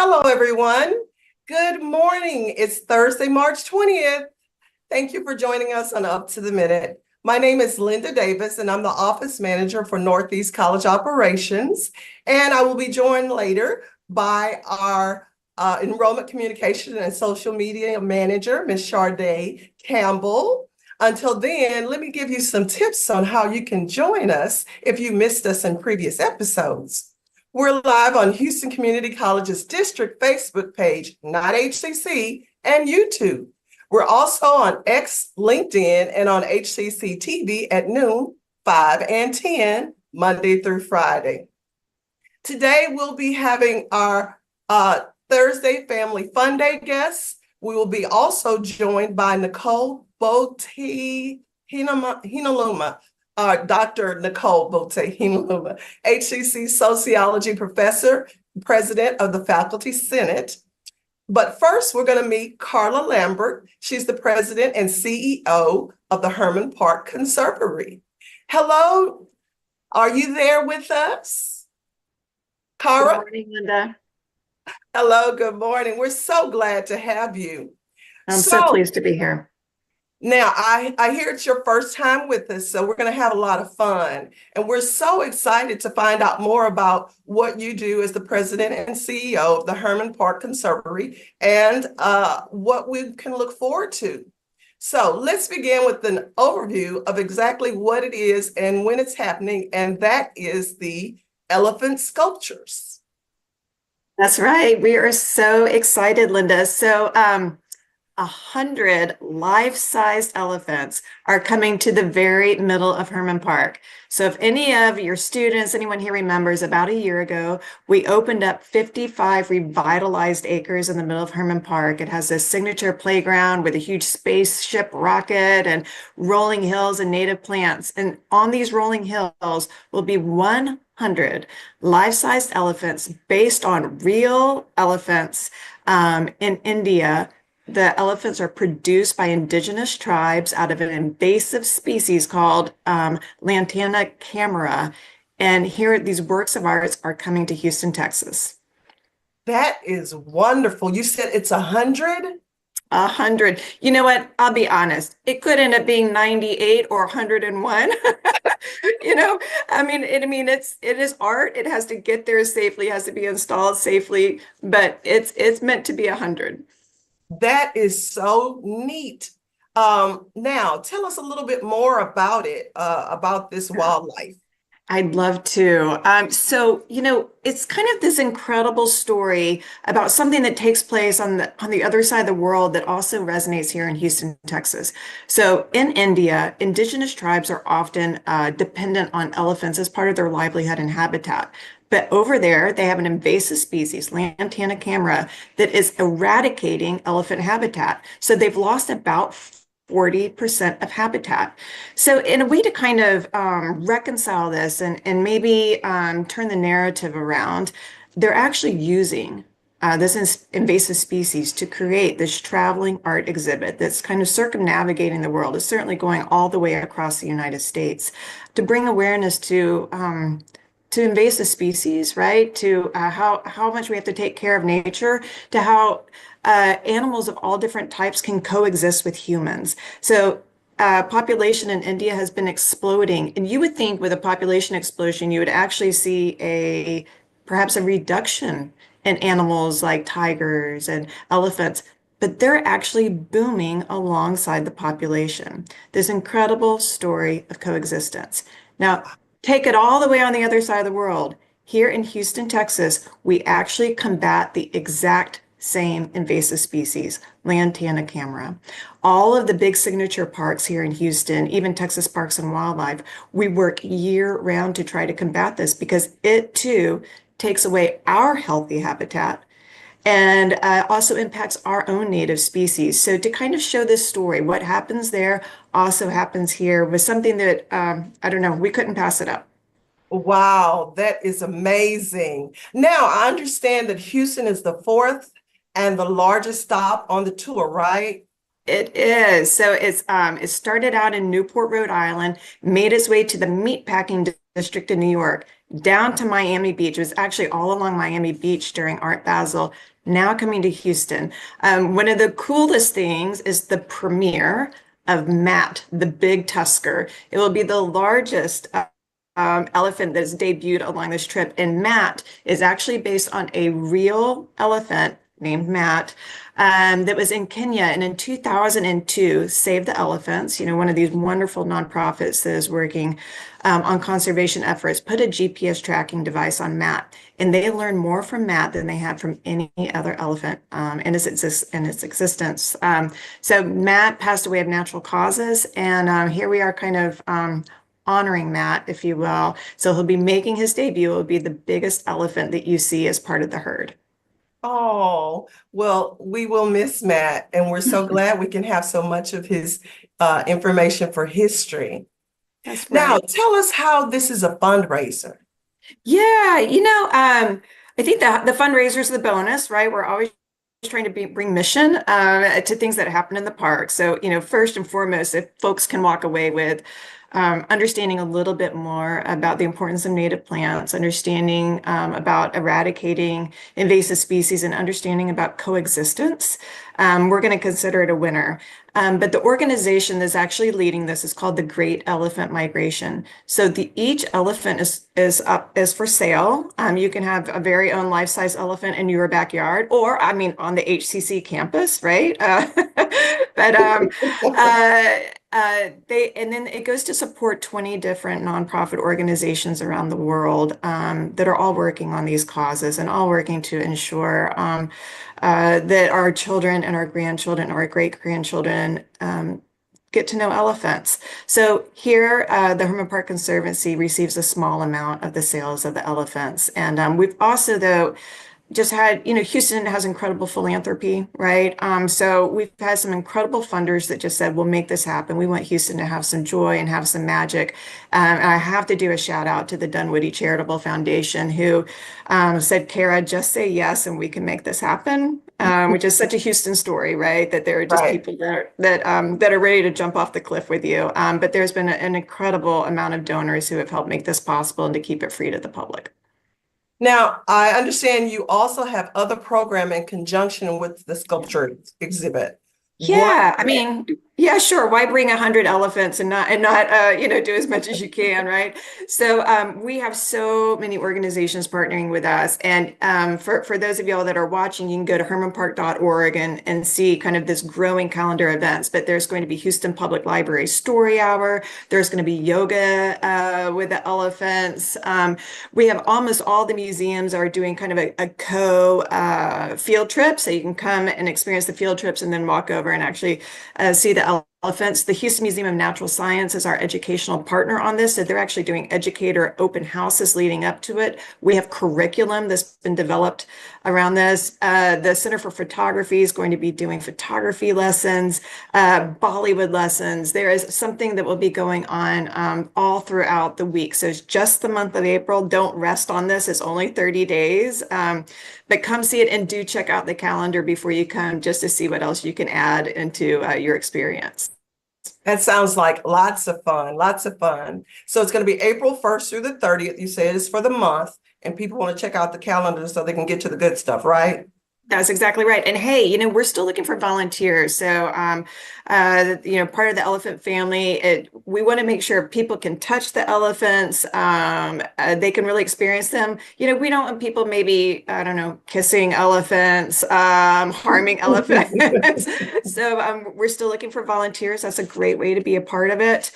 Hello, everyone. Good morning. It's Thursday, March 20th. Thank you for joining us on Up to the Minute. My name is Linda Davis, and I'm the office manager for Northeast College Operations. And I will be joined later by our enrollment communication and social media manager, Ms. Shar-day Campbell. Until then, let me give you some tips on how you can join us if you missed us in previous episodes. We're live on Houston Community College's district Facebook page, not HCC, and YouTube. We're also on X, LinkedIn, and on HCCTV at noon, 5 and 10, Monday through Friday. Today, we'll be having our Thursday Family Fun Day guests. We will be also joined by Nichole Boutte-Heiniluoma, Dr. Nichole Boutte-Heiniluoma, HCC Sociology Professor, President of the Faculty Senate. But first, we're going to meet Cara Lambright. She's the President and CEO of the Hermann Park Conservancy. Hello, are you there with us? Cara? Good morning, Linda. Hello, good morning. We're so glad to have you. I'm so pleased to be here. Now, I hear it's your first time with us, so we're going to have a lot of fun. And we're so excited to find out more about what you do as the president and CEO of the Hermann Park Conservancy and what we can look forward to. So let's begin with an overview of exactly what it is and when it's happening, and that is the elephant sculptures. That's right. We are so excited, Linda. So 100 life-sized elephants are coming to the very middle of Hermann Park. So if any of your students, anyone here remembers, about a year ago, we opened up 55 revitalized acres in the middle of Hermann Park. It has a signature playground with a huge spaceship rocket and rolling hills and native plants. And on these rolling hills will be 100 life-sized elephants based on real elephants in India. The elephants are produced by indigenous tribes out of an invasive species called Lantana camara. And here, these works of art are coming to Houston, Texas. That is wonderful. You said it's 100? 100. You know what? I'll be honest. It could end up being 98 or 101. It is art. It has to get there safely, has to be installed safely, but it's meant to be 100. That is so neat. Now, tell us a little bit more about it, about this wildlife. I'd love to. It's kind of this incredible story about something that takes place on the other side of the world that also resonates here in Houston, Texas. So in India, indigenous tribes are often dependent on elephants as part of their livelihood and habitat. But over there, they have an invasive species, Lantana camara, that is eradicating elephant habitat. So they've lost about 40% of habitat. So in a way to kind of reconcile this and maybe turn the narrative around, they're actually using this invasive species to create this traveling art exhibit that's kind of circumnavigating the world. It's certainly going all the way across the United States to bring awareness to invasive species, right? To how much we have to take care of nature, to how animals of all different types can coexist with humans. So population in India has been exploding. And you would think with a population explosion, you would actually see perhaps a reduction in animals like tigers and elephants, but they're actually booming alongside the population. This incredible story of coexistence. Now, take it all the way on the other side of the world. Here in Houston, Texas, we actually combat the exact same invasive species, Lantana camara. All of the big signature parks here in Houston, even Texas Parks and Wildlife, we work year-round to try to combat this because it too takes away our healthy habitat and also impacts our own native species. So to kind of show this story, what happens there also happens here was something that, we couldn't pass it up. Wow, that is amazing. Now, I understand that Houston is the fourth and the largest stop on the tour, right? It is. So it started out in Newport, Rhode Island, made its way to the meatpacking district in New York, down to Miami Beach. It was actually all along Miami Beach during Art Basel, now coming to Houston. One of the coolest things is the premiere of Matt, the big tusker. It will be the largest elephant that is debuted along this trip. And Matt is actually based on a real elephant named Matt that was in Kenya. And in 2002, Save the Elephants, one of these wonderful nonprofits that is working on conservation efforts, put a GPS tracking device on Matt. And they learned more from Matt than they had from any other elephant in its existence. So Matt passed away of natural causes. And here we are kind of honoring Matt, if you will. So he'll be making his debut. It will be the biggest elephant that you see as part of the herd. Oh, well, we will miss Matt, and we're so glad we can have so much of his information for history. That's Now, right. tell us how this is a fundraiser. Yeah, I think the fundraiser is the bonus, right? We're always trying to bring mission to things that happen in the park. So, first and foremost, if folks can walk away with understanding a little bit more about the importance of native plants, understanding about eradicating invasive species, and understanding about coexistence, we're going to consider it a winner. But the organization that's actually leading this is called the Great Elephant Migration. So each elephant is for sale. You can have a very own life-size elephant in your backyard, or I mean, on the HCC campus, right? But and then it goes to support 20 different nonprofit organizations around the world that are all working on these causes and all working to ensure that our children and our grandchildren, our great-grandchildren, get to know elephants. So here, the Hermann Park Conservancy receives a small amount of the sales of the elephants. And we've also, though, just had, Houston has incredible philanthropy, right? So we've had some incredible funders that just said, we'll make this happen. We want Houston to have some joy and have some magic. And I have to do a shout out to the Dunwoody Charitable Foundation, who said, Cara, just say yes and we can make this happen. Which is such a Houston story, right? That there are just Right. people that are ready to jump off the cliff with you. But there's been an incredible amount of donors who have helped make this possible and to keep it free to the public. Now, I understand you also have other program in conjunction with the sculpture exhibit. What? Yeah, I mean, yeah, sure. Why bring 100 elephants and not do as much as you can, right? So we have so many organizations partnering with us, and for those of y'all that are watching, you can go to hermanpark.org and see kind of this growing calendar of events. But there's going to be Houston Public Library Story Hour. There's going to be yoga with the elephants. We have almost all the museums are doing kind of a co field trip, so you can come and experience the field trips and then walk over and actually see the elephants. The Houston Museum of Natural Science is our educational partner on this. So they're actually doing educator open houses leading up to it. We have curriculum that's been developed around this. The Center for Photography is going to be doing photography lessons, Bollywood lessons. There is something that will be going on all throughout the week. So it's just the month of April. Don't rest on this. It's only 30 days. But come see it and do check out the calendar before you come just to see what else you can add into your experience. That sounds like lots of fun, lots of fun. So it's going to be April 1st through the 30th. You said it's for the month, and people want to check out the calendar so they can get to the good stuff, right? That's exactly right. And hey, we're still looking for volunteers. So, part of the elephant family, we want to make sure people can touch the elephants. They can really experience them. We don't want people maybe, I don't know, kissing elephants, harming elephants. So, we're still looking for volunteers. That's a great way to be a part of it.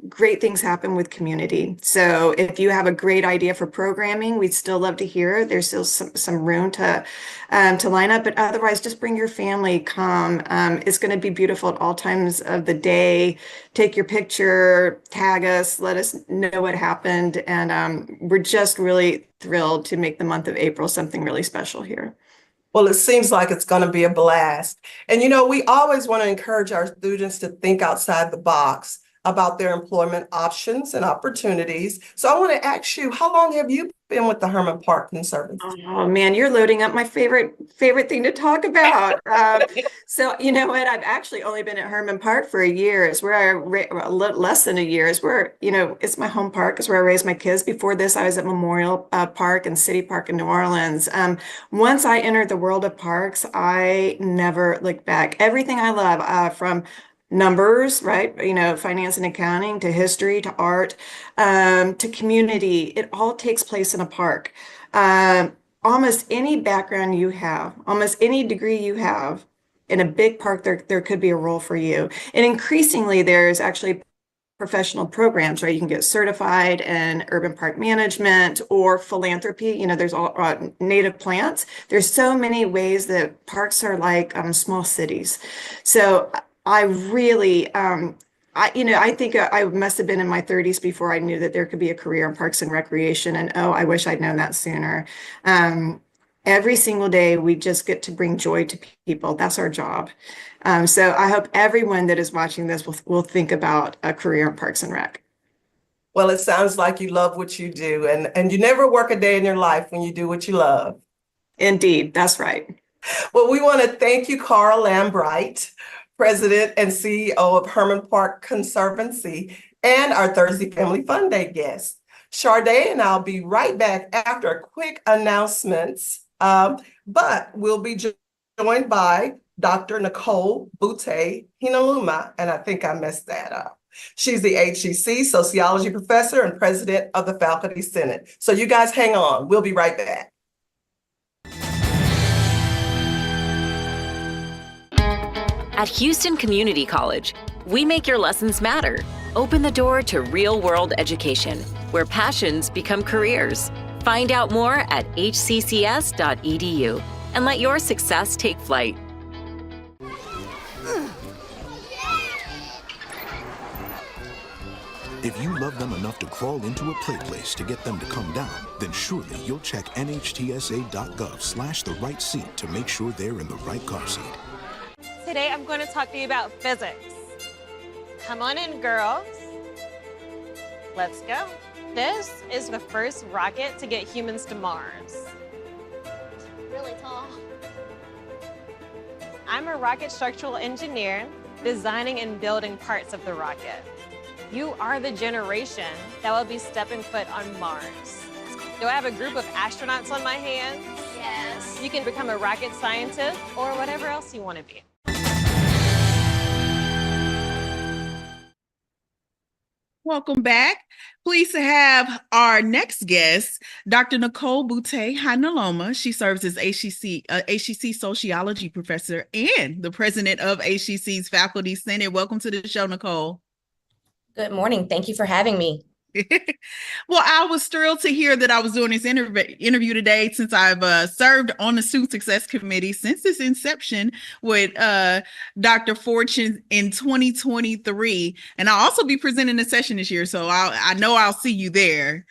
Great things happen with community. So if you have a great idea for programming, we'd still love to hear it. There's still some room to line up, but otherwise just bring your family, come. It's going to be beautiful at all times of the day. Take your picture, tag us, let us know what happened. And we're just really thrilled to make the month of April something really special here. Well, it seems like it's going to be a blast. And we always want to encourage our students to think outside the box. about their employment options and opportunities. So I want to ask you, how long have you been with the Hermann Park Conservancy? Oh man, you're loading up my favorite thing to talk about. So you know what? I've actually only been at Hermann Park for a year. It's where less than a year. Is where it's my home park. It's where I raised my kids. Before this, I was at Memorial Park and City Park in New Orleans. Once I entered the world of parks, I never looked back. Everything I love, from numbers, right? Finance and accounting, to history, to art, to community. It all takes place in a park. Almost any background you have, almost any degree you have in a big park, there could be a role for you. And increasingly, there's actually professional programs, right? You can get certified in urban park management or philanthropy. There's all native plants. There's so many ways that parks are like small cities. So I really, I think I must have been in my 30s before I knew that there could be a career in parks and recreation. And oh, I wish I'd known that sooner. Every single day, we just get to bring joy to people. That's our job. So I hope everyone that is watching this will think about a career in Parks and Rec. Well, it sounds like you love what you do, and you never work a day in your life when you do what you love. Indeed, that's right. Well, we want to thank you, Cara Lambright, President and CEO of Hermann Park Conservancy, and our Thursday Family Fun Day guest. Shar-day and I'll be right back after a quick announcements, but we'll be joined by Dr. Nichole Boutte-Heiniluoma, and I think I messed that up. She's the HCC Sociology Professor and President of the Faculty Senate. So you guys hang on. We'll be right back. At Houston Community College, we make your lessons matter. Open the door to real-world education, where passions become careers. Find out more at hccs.edu and let your success take flight. If you love them enough to crawl into a play place to get them to come down, then surely you'll check nhtsa.gov/the right seat to make sure they're in the right car seat. Today I'm going to talk to you about physics. Come on in, girls. Let's go. This is the first rocket to get humans to Mars. Really tall. I'm a rocket structural engineer, designing and building parts of the rocket. You are the generation that will be stepping foot on Mars. Do I have a group of astronauts on my hands? Yes. You can become a rocket scientist or whatever else you want to be. Welcome back. Pleased to have our next guest, Dr. Nichole Boutte-Heiniluoma. She serves as HCC Sociology Professor and the President of HCC's Faculty Senate. Welcome to the show, Nichole. Good morning. Thank you for having me. Well, I was thrilled to hear that I was doing this interview today, since I've served on the Student Success Committee since its inception with Dr. Fortune in 2023. And I'll also be presenting a session this year, so I know I'll see you there.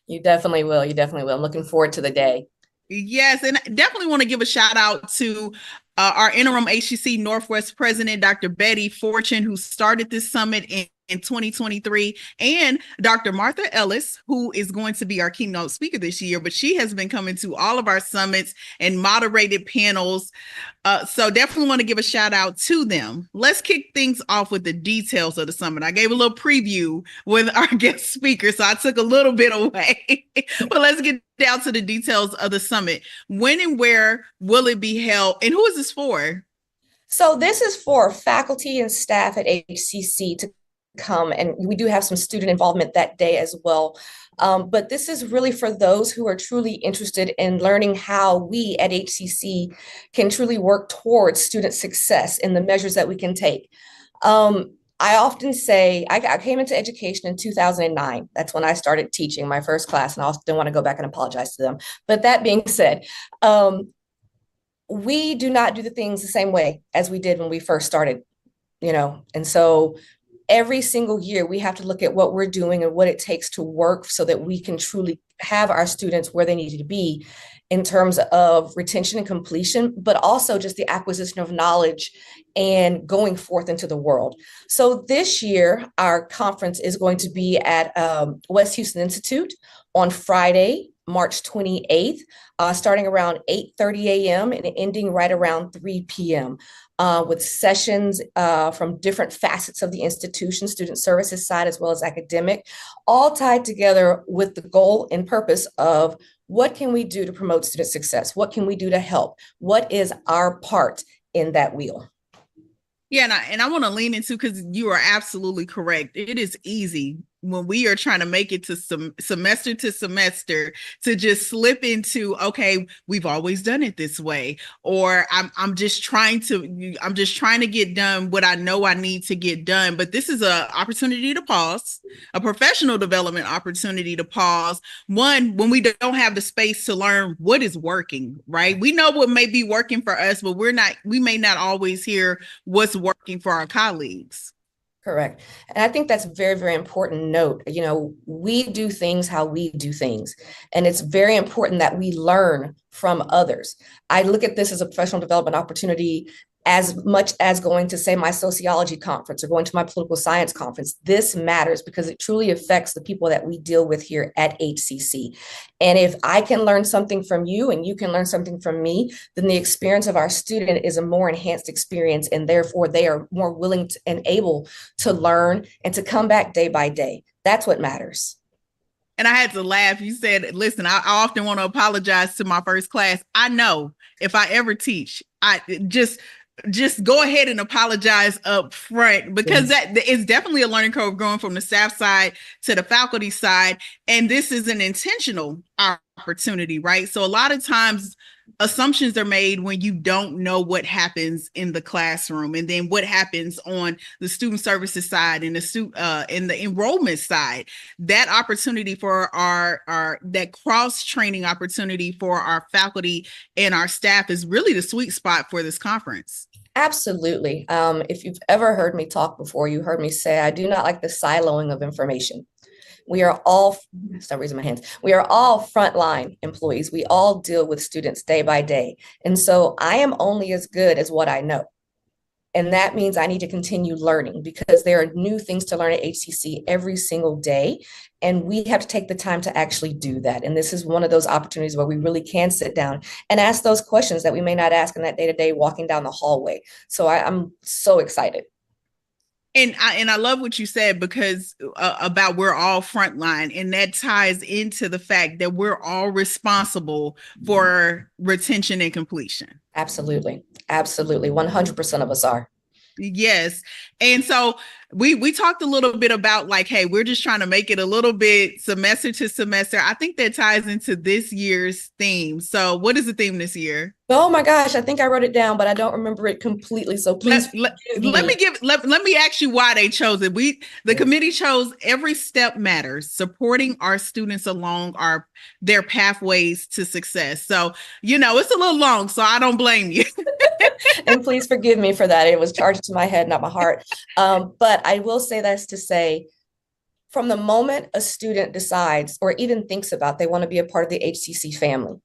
You definitely will. You definitely will. I'm looking forward to the day. Yes, and I definitely want to give a shout out to our interim HCC Northwest President, Dr. Betty Fortune, who started this summit in 2023, and Dr. Martha Ellis, who is going to be our keynote speaker this year, but she has been coming to all of our summits and moderated panels. So definitely want to give a shout out to them. Let's kick things off with the details of the summit. I gave a little preview with our guest speaker, so I took a little bit away, but let's get down to the details of the summit. When and where will it be held? And who is this for? So this is for faculty and staff at HCC to come, and we do have some student involvement that day as well. But this is really for those who are truly interested in learning how we at HCC can truly work towards student success in the measures that we can take. I often say I came into education in 2009. That's when I started teaching my first class, and I also don't want to go back and apologize to them. But that being said, we do not do the things the same way as we did when we first started, and so every single year, we have to look at what we're doing and what it takes to work so that we can truly have our students where they need to be in terms of retention and completion, but also just the acquisition of knowledge and going forth into the world. So this year, our conference is going to be at West Houston Institute on Friday, March 28th, starting around 8:30 a.m. and ending right around 3 p.m. With sessions from different facets of the institution, student services side, as well as academic, all tied together with the goal and purpose of what can we do to promote student success? What can we do to help? What is our part in that wheel? Yeah, and I want to lean into, because you are absolutely correct. It is easy when we are trying to make it to semester to semester to just slip into, okay, we've always done it this way, or I'm just trying to get done what I know I need to get done. But this is an opportunity to pause, a professional development opportunity to pause. One, when we don't have the space to learn what is working, right? We know what may be working for us, but we may not always hear what's working for our colleagues. Correct. And I think that's a very, very important note. You know, we do things how we do things. And it's very important that we learn from others. I look at this as a professional development opportunity as much as going to, say, my sociology conference or going to my political science conference. This matters because it truly affects the people that we deal with here at HCC. And if I can learn something from you and you can learn something from me, then the experience of our student is a more enhanced experience, and therefore they are more willing to, and able to learn and to come back day by day. That's what matters. And I had to laugh. You said, listen, I often want to apologize to my first class. I know if I ever teach, I just go ahead and apologize up front, because that is definitely a learning curve going from the staff side to the faculty side. And this is an intentional opportunity, right? So a lot of times assumptions are made when you don't know what happens in the classroom, and then what happens on the student services side and the enrollment side. That opportunity for our that cross-training opportunity for our faculty and our staff is really the sweet spot for this conference. Absolutely. If you've ever heard me talk before, you heard me say, I do not like the siloing of information. We are all, stop raising my hands. We are all frontline employees. We all deal with students day by day. And so I am only as good as what I know. And that means I need to continue learning, because there are new things to learn at HCC every single day. And we have to take the time to actually do that. And this is one of those opportunities where we really can sit down and ask those questions that we may not ask in that day-to-day walking down the hallway. So I'm so excited. And I love what you said, because about we're all frontline, and that ties into the fact that we're all responsible for retention and completion. Absolutely. Absolutely. 100% of us are. Yes. And so we talked a little bit about, like, hey, we're just trying to make it a little bit semester to semester. I think that ties into this year's theme. So what is the theme this year? Oh my gosh, I think I wrote it down, but I don't remember it completely. So please let me ask you why they chose it. The committee chose Every Step Matters, supporting our students along their pathways to success. So, it's a little long, so I don't blame you. And please forgive me for that. It was charged to my head, not my heart. But I will say that's to say, from the moment a student decides or even thinks about they want to be a part of the HCC family,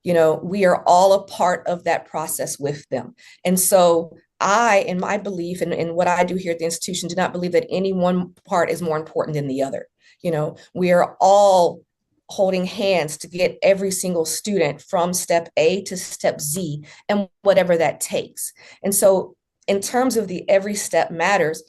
we are all a part of that process with them. And so in my belief and what I do here at the institution, do not believe that any one part is more important than the other. We are all holding hands to get every single student from step A to step Z and whatever that takes. And so in terms of the Every Step Matters,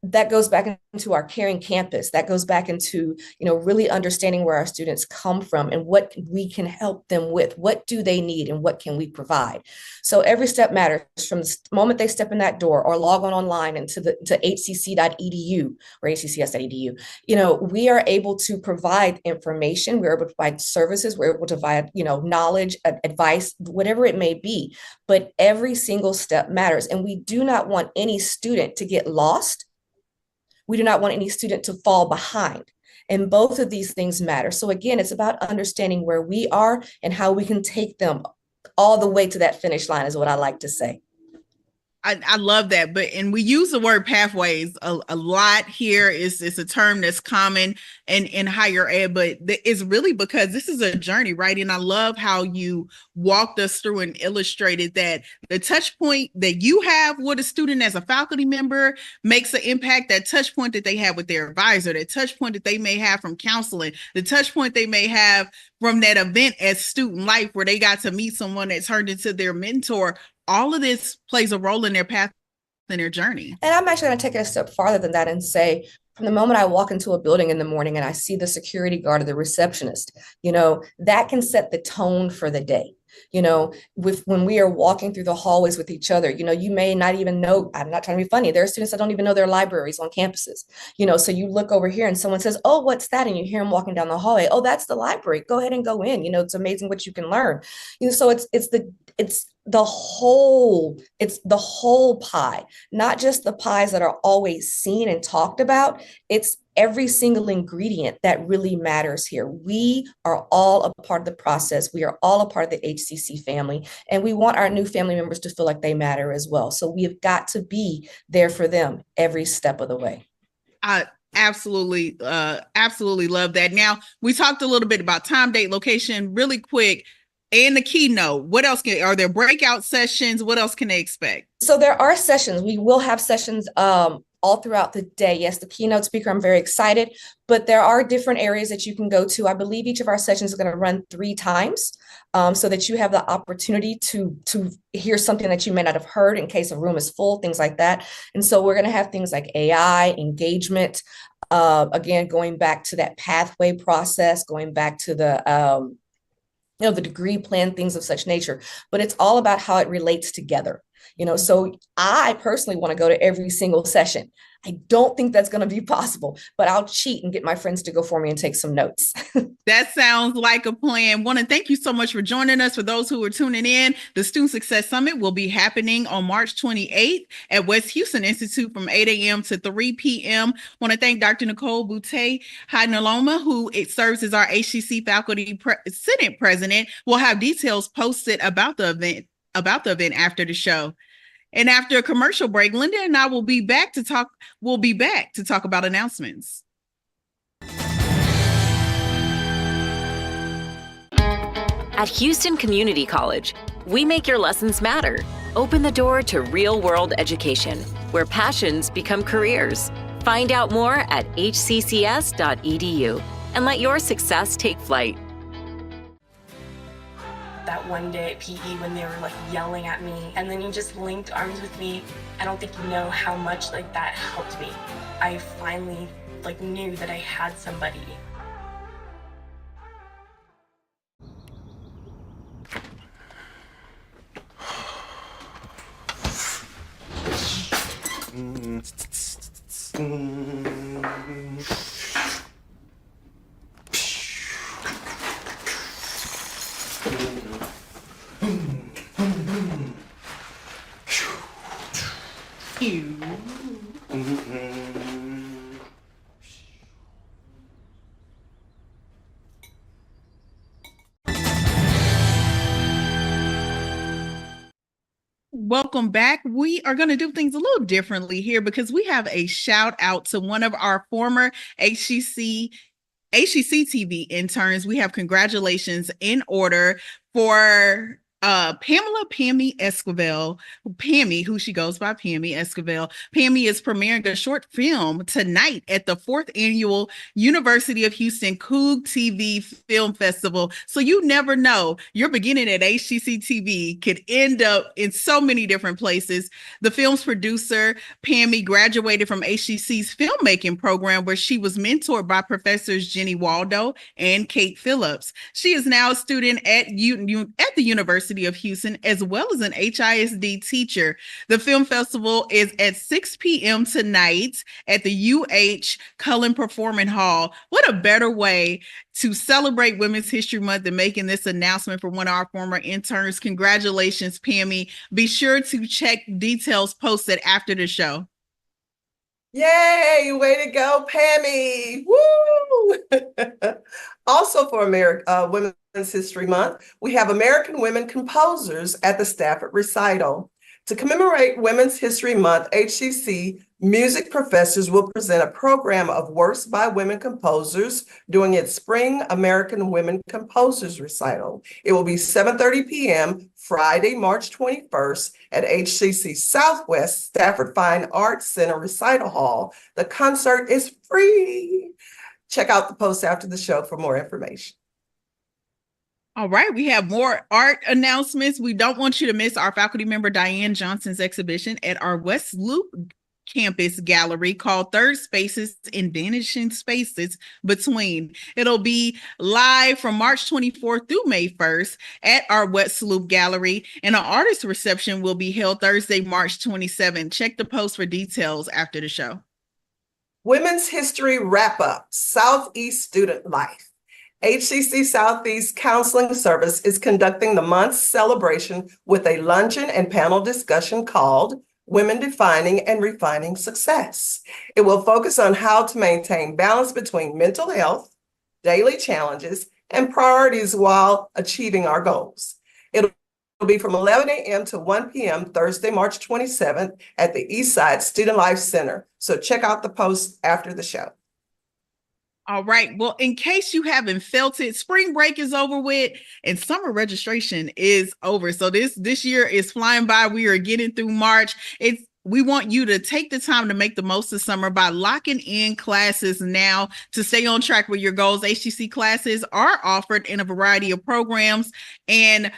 that goes back into our caring campus. That goes back into, really understanding where our students come from and what we can help them with. What do they need and what can we provide? So Every Step Matters from the moment they step in that door or log on online into to hcc.edu or hccs.edu. We are able to provide information. We're able to provide services. We're able to provide, knowledge, advice, whatever it may be. But every single step matters. And we do not want any student to get lost. We do not want any student to fall behind. And both of these things matter. So again, it's about understanding where we are and how we can take them all the way to that finish line is what I like to say. I love that, and we use the word pathways a lot here. It's a term that's common in higher ed, but it's really because this is a journey, right? And I love how you walked us through and illustrated that the touch point that you have with a student as a faculty member makes an impact. That touch point that they have with their advisor, that touch point that they may have from counseling, the touch point they may have from that event as student life where they got to meet someone that turned into their mentor. All of this plays a role in their path and their journey. And I'm actually going to take it a step farther than that and say, from the moment I walk into a building in the morning and I see the security guard or the receptionist, that can set the tone for the day. When we are walking through the hallways with each other, you may not even know, I'm not trying to be funny. There are students that don't even know their libraries on campuses, so you look over here and someone says, oh, what's that? And you hear them walking down the hallway. Oh, that's the library. Go ahead and go in. It's amazing what you can learn. So it's the whole pie, not just the pies that are always seen and talked about. It's every single ingredient that really matters here. We are all a part of the process. We are all a part of the HCC family, and we want our new family members to feel like they matter as well. So we have got to be there for them every step of the way. I absolutely love that. Now, we talked a little bit about time, date, location, really quick. And the keynote, what else are there breakout sessions? What else can they expect? So there are sessions. We will have sessions all throughout the day. Yes, the keynote speaker, I'm very excited, but there are different areas that you can go to. I believe each of our sessions is going to run 3 times so that you have the opportunity to hear something that you may not have heard in case a room is full, things like that. And so we're going to have things like AI, engagement, again, going back to that pathway process, going back to the degree plan, things of such nature, but it's all about how it relates together. So I personally want to go to every single session. I don't think that's going to be possible, but I'll cheat and get my friends to go for me and take some notes. That sounds like a plan. Want to thank you so much for joining us. For those who are tuning in, the Student Success Summit will be happening on March 28th at West Houston Institute from 8 a.m. to 3 p.m. Want to thank Dr. Nichole Boutte-Heiniluoma, who serves as our HCC Faculty Senate President. We'll have details posted about the event after the show. And after a commercial break, Linda and I will be back to talk about announcements. At Houston Community College, we make your lessons matter. Open the door to real-world education, where passions become careers. Find out more at hccs.edu and let your success take flight. That one day at PE when they were yelling at me, and then you just linked arms with me. I don't think you know how much that helped me. I finally knew that I had somebody. Welcome back. We are going to do things a little differently here because we have a shout out to one of our former HCCTV interns. We have congratulations in order for Pammy Esquivel, who she goes by Pammy Esquivel. Pammy is premiering a short film tonight at the 4th annual University of Houston Coog TV Film Festival. So you never know, your beginning at HCCTV could end up in so many different places. The film's producer, Pammy, graduated from HCC's filmmaking program where she was mentored by professors Jenny Waldo and Kate Phillips. She is now a student at the University of Houston, as well as an HISD teacher. The film festival is at 6 p.m. tonight at the UH Cullen Performing Hall. What a better way to celebrate Women's History Month than making this announcement for one of our former interns. Congratulations, Pammy. Be sure to check details posted after the show. Yay, way to go, Pammy. Woo! Also for Women's History Month, we have American Women Composers at the Stafford Recital. To commemorate Women's History Month, HCC music professors will present a program of works by women composers during its Spring American Women Composers Recital. It will be 7:30 p.m. Friday, March 21st at HCC Southwest Stafford Fine Arts Center Recital Hall. The concert is free. Check out the post after the show for more information. All right, we have more art announcements. We don't want you to miss our faculty member Diane Johnson's exhibition at our West Loop campus gallery called Third Spaces in Vanishing Spaces Between. It'll be live from March 24th through May 1st at our West Loop gallery, and an artist reception will be held Thursday, March 27th. Check the post for details after the show. Women's History Wrap-Up, Southeast Student Life. HCC Southeast Counseling Service is conducting the month's celebration with a luncheon and panel discussion called Women Defining and Refining Success. It will focus on how to maintain balance between mental health, daily challenges, and priorities while achieving our goals. It'll be from 11 a.m. to 1 p.m. Thursday, March 27th at the Eastside Student Life Center. So check out the post after the show. All right. Well, in case you haven't felt it, spring break is over with and summer registration is over. So this year is flying by. We are getting through March. We want you to take the time to make the most of summer by locking in classes now to stay on track with your goals. HCC classes are offered in a variety of programs and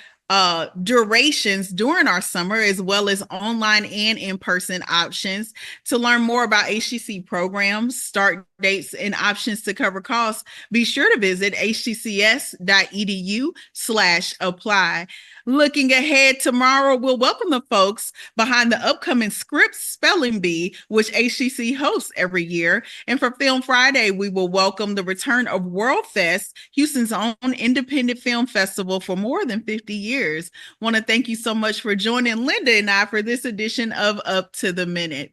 durations during our summer, as well as online and in-person options. To learn more about HCC programs, start dates, and options to cover costs, be sure to visit hccs.edu/apply. Looking ahead, tomorrow, we'll welcome the folks behind the upcoming Scripps Spelling Bee, which HCC hosts every year. And for Film Friday, we will welcome the return of World Fest, Houston's own independent film festival for more than 50 years. Want to thank you so much for joining Linda and I for this edition of Up to the Minute.